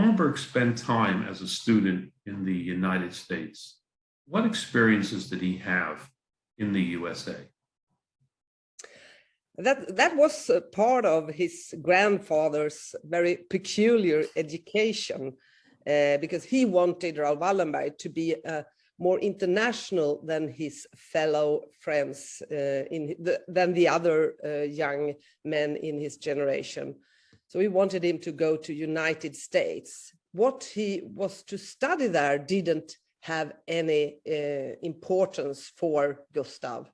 Wallenberg spent time as a student in the United States. What experiences did he have in the USA? That was part of his grandfather's very peculiar education, because he wanted Raoul Wallenberg to be more international than his fellow friends, than the other young men in his generation. So he wanted him to go to United States. What he was to study there didn't have any importance for Gustav.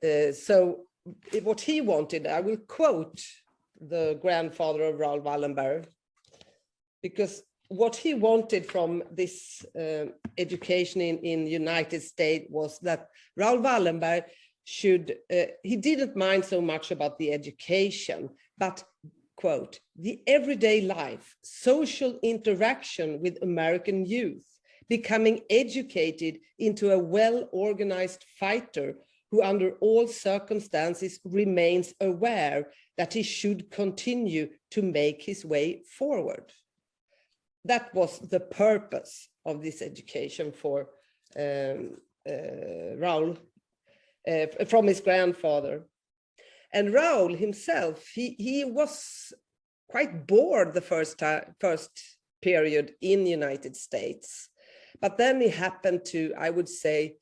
So what he wanted, I will quote the grandfather of Raoul Wallenberg, because what he wanted from this education in United States was that Raoul Wallenberg should, he didn't mind so much about the education, but, quote, the everyday life, social interaction with American youth, becoming educated into a well-organized fighter who under all circumstances remains aware that he should continue to make his way forward. That was the purpose of this education for Raoul, from his grandfather. And Raoul himself, he was quite bored the first period in the United States. But then he happened to, I would say,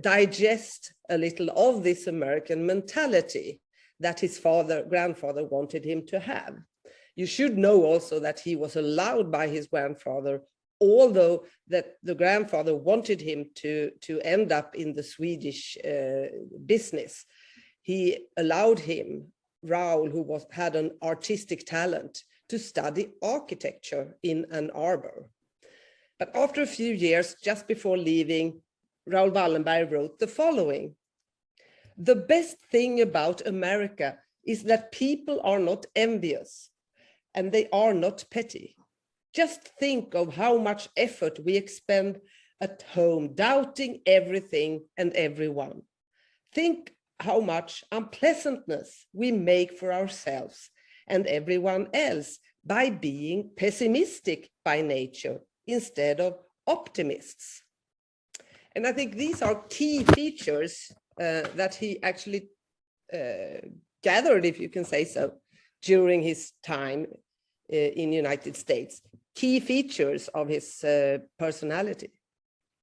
digest a little of this American mentality that his grandfather wanted him to have. You should know also that he was allowed by his grandfather, although that the grandfather wanted him to end up in the Swedish business. He allowed him, Raoul, who had an artistic talent, to study architecture in Ann Arbor. But after a few years, just before leaving, Raoul Wallenberg wrote the following: "The best thing about America is that people are not envious, and they are not petty. Just think of how much effort we expend at home, doubting everything and everyone. Think how much unpleasantness we make for ourselves and everyone else by being pessimistic by nature instead of optimists." And I think these are key features that he actually gathered, if you can say so, during his time in the United States. Key features of his personality.